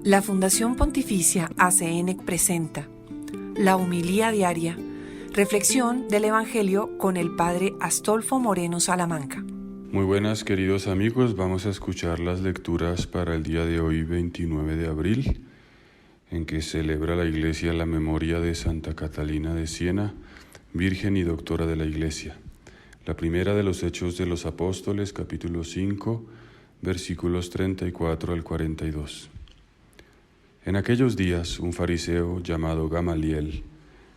La Fundación Pontificia ACN presenta la Homilía Diaria, reflexión del Evangelio con el Padre Astolfo Moreno Salamanca. Muy buenas, queridos amigos, vamos a escuchar las lecturas para el día de hoy, 29 de abril, en que celebra la Iglesia la memoria de Santa Catalina de Siena, Virgen y Doctora de la Iglesia. La primera de los Hechos de los Apóstoles, capítulo 5, versículos 34 al 42. En aquellos días, un fariseo llamado Gamaliel,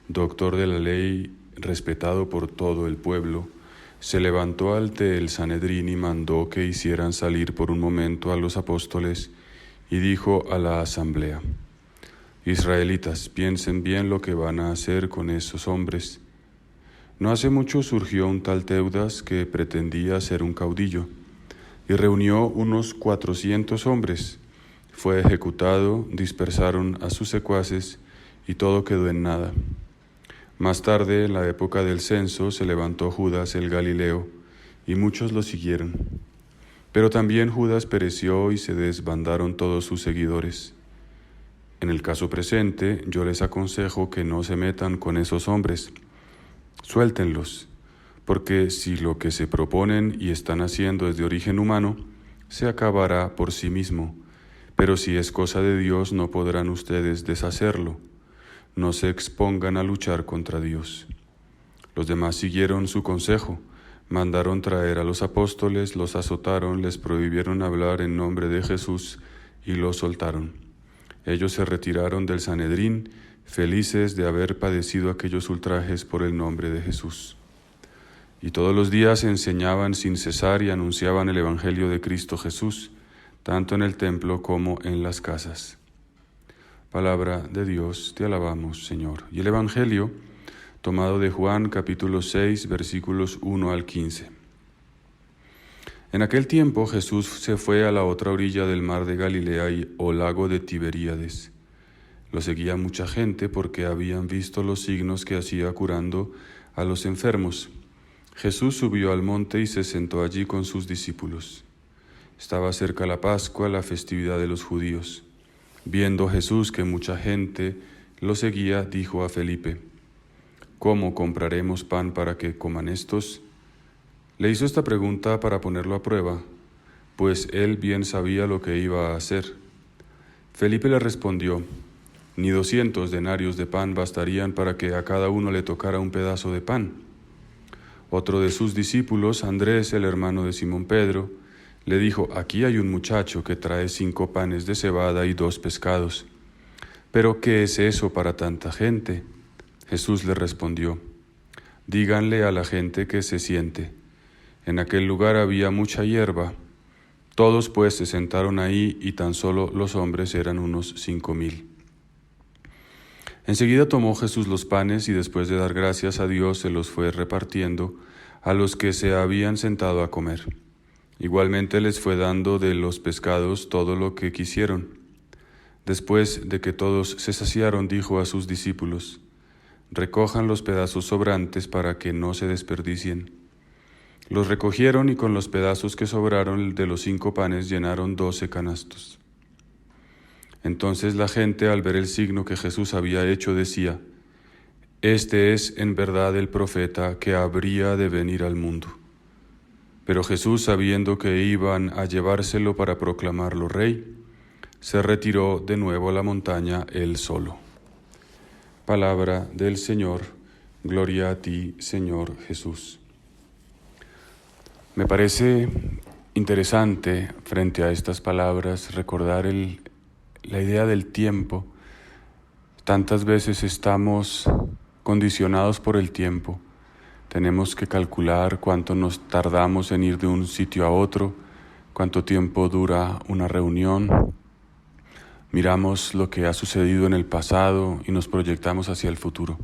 doctor de la ley, respetado por todo el pueblo, se levantó ante el Sanedrín y mandó que hicieran salir por un momento a los apóstoles y dijo a la asamblea: Israelitas, piensen bien lo que van a hacer con esos hombres. No hace mucho surgió un tal Teudas que pretendía ser un caudillo y reunió unos 400 hombres. Fue ejecutado, dispersaron a sus secuaces y todo quedó en nada. Más tarde, en la época del censo, se levantó Judas el Galileo y muchos lo siguieron. Pero también Judas pereció y se desbandaron todos sus seguidores. En el caso presente, yo les aconsejo que no se metan con esos hombres. Suéltenlos, porque si lo que se proponen y están haciendo es de origen humano, se acabará por sí mismo. Pero si es cosa de Dios, no podrán ustedes deshacerlo. No se expongan a luchar contra Dios. Los demás siguieron su consejo. Mandaron traer a los apóstoles, los azotaron, les prohibieron hablar en nombre de Jesús y los soltaron. Ellos se retiraron del Sanedrín, felices de haber padecido aquellos ultrajes por el nombre de Jesús. Y todos los días enseñaban sin cesar y anunciaban el Evangelio de Cristo Jesús, tanto en el templo como en las casas. Palabra de Dios, te alabamos, Señor. Y el Evangelio, tomado de Juan, capítulo 6, versículos 1 al 15. En aquel tiempo Jesús se fue a la otra orilla del mar de Galilea o lago de Tiberíades. Lo seguía mucha gente porque habían visto los signos que hacía curando a los enfermos. Jesús subió al monte y se sentó allí con sus discípulos. Estaba cerca la Pascua, la festividad de los judíos. Viendo Jesús que mucha gente lo seguía, dijo a Felipe: ¿Cómo compraremos pan para que coman estos? Le hizo esta pregunta para ponerlo a prueba, pues él bien sabía lo que iba a hacer. Felipe le respondió: Ni 200 denarios de pan bastarían para que a cada uno le tocara un pedazo de pan. Otro de sus discípulos, Andrés, el hermano de Simón Pedro, le dijo: Aquí hay un muchacho que trae 5 panes de cebada y 2 pescados. ¿Pero qué es eso para tanta gente? Jesús le respondió: Díganle a la gente que se siente. En aquel lugar había mucha hierba. Todos pues se sentaron ahí y tan solo los hombres eran unos 5,000. Enseguida tomó Jesús los panes y después de dar gracias a Dios se los fue repartiendo a los que se habían sentado a comer. Igualmente les fue dando de los pescados todo lo que quisieron. Después de que todos se saciaron, dijo a sus discípulos: Recojan los pedazos sobrantes para que no se desperdicien. Los recogieron y con los pedazos que sobraron de los 5 panes llenaron 12 canastos. Entonces la gente, al ver el signo que Jesús había hecho, decía: Este es en verdad el profeta que habría de venir al mundo. Pero Jesús, sabiendo que iban a llevárselo para proclamarlo rey, se retiró de nuevo a la montaña él solo. Palabra del Señor. Gloria a ti, Señor Jesús. Me parece interesante, frente a estas palabras, recordar la idea del tiempo. Tantas veces estamos condicionados por el tiempo. Tenemos que calcular cuánto nos tardamos en ir de un sitio a otro, cuánto tiempo dura una reunión. Miramos lo que ha sucedido en el pasado y nos proyectamos hacia el futuro.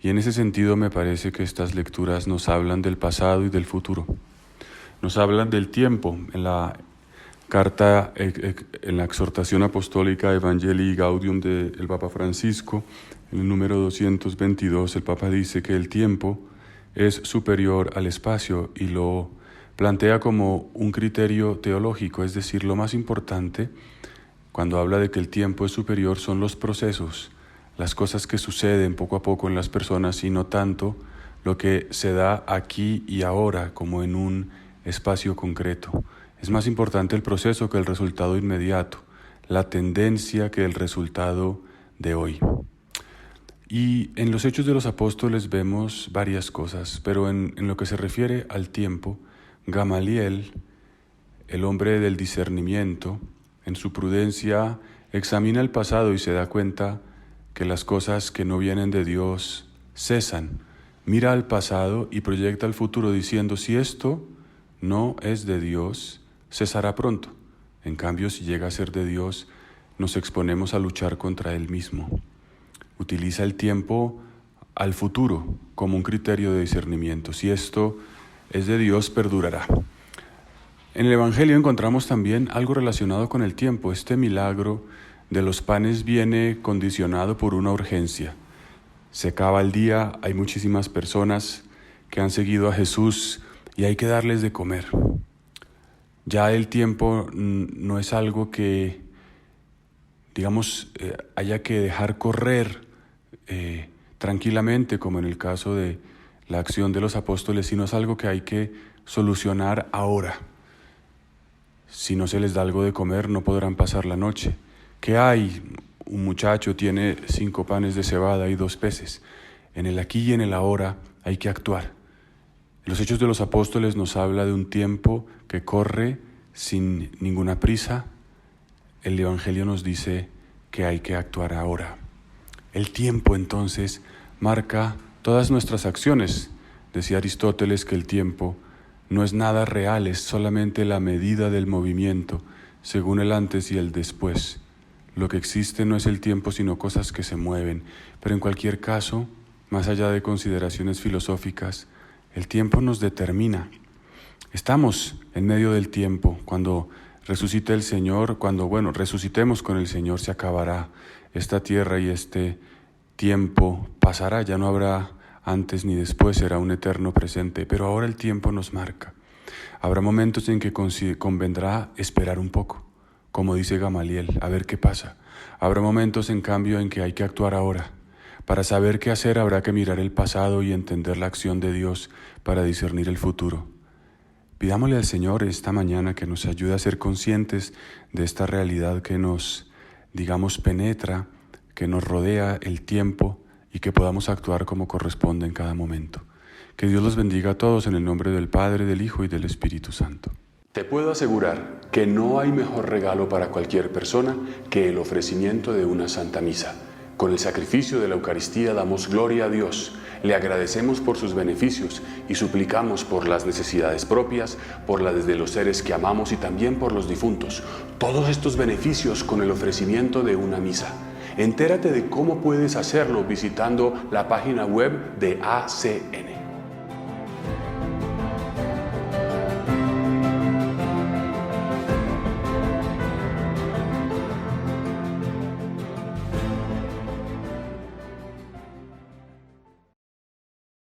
Y en ese sentido me parece que estas lecturas nos hablan del pasado y del futuro. Nos hablan del tiempo. En la carta, en la exhortación apostólica Evangelii Gaudium del Papa Francisco, en el número 222, el Papa dice que el tiempo es superior al espacio y lo plantea como un criterio teológico, es decir, lo más importante cuando habla de que el tiempo es superior, son los procesos, las cosas que suceden poco a poco en las personas y no tanto lo que se da aquí y ahora como en un espacio concreto. Es más importante el proceso que el resultado inmediato, la tendencia que el resultado de hoy. Y en los Hechos de los Apóstoles vemos varias cosas, pero en lo que se refiere al tiempo, Gamaliel, el hombre del discernimiento, en su prudencia examina el pasado y se da cuenta que las cosas que no vienen de Dios cesan. Mira al pasado y proyecta el futuro diciendo, si esto no es de Dios, cesará pronto. En cambio, si llega a ser de Dios, nos exponemos a luchar contra Él mismo. Utiliza el tiempo al futuro como un criterio de discernimiento. Si esto es de Dios, perdurará. En el Evangelio encontramos también algo relacionado con el tiempo. Este milagro de los panes viene condicionado por una urgencia. Se acaba el día, hay muchísimas personas que han seguido a Jesús y hay que darles de comer. Ya el tiempo no es algo que, haya que dejar correr tranquilamente, como en el caso de la acción de los apóstoles, sino es algo que hay que solucionar ahora. Si no se les da algo de comer, no podrán pasar la noche. ¿Qué hay? Un muchacho tiene 5 panes de cebada y 2 peces. En el aquí y en el ahora hay que actuar. Los Hechos de los Apóstoles nos habla de un tiempo que corre sin ninguna prisa. El Evangelio nos dice que hay que actuar ahora. El tiempo, entonces, marca todas nuestras acciones. Decía Aristóteles que el tiempo no es nada real, es solamente la medida del movimiento, según el antes y el después. Lo que existe no es el tiempo, sino cosas que se mueven. Pero en cualquier caso, más allá de consideraciones filosóficas, el tiempo nos determina. Estamos en medio del tiempo. Cuando resucite el Señor, resucitemos con el Señor, se acabará esta tierra y este tiempo pasará. Ya no habrá antes ni después, será un eterno presente. Pero ahora el tiempo nos marca. Habrá momentos en que convendrá esperar un poco, como dice Gamaliel, a ver qué pasa. Habrá momentos, en cambio, en que hay que actuar ahora. Para saber qué hacer habrá que mirar el pasado y entender la acción de Dios para discernir el futuro. Pidámosle al Señor esta mañana que nos ayude a ser conscientes de esta realidad que nos, penetra, que nos rodea el tiempo y que podamos actuar como corresponde en cada momento. Que Dios los bendiga a todos en el nombre del Padre, del Hijo y del Espíritu Santo. Te puedo asegurar que no hay mejor regalo para cualquier persona que el ofrecimiento de una Santa Misa. Con el sacrificio de la Eucaristía damos gloria a Dios, le agradecemos por sus beneficios y suplicamos por las necesidades propias, por las de los seres que amamos y también por los difuntos. Todos estos beneficios con el ofrecimiento de una misa. Entérate de cómo puedes hacerlo visitando la página web de ACN.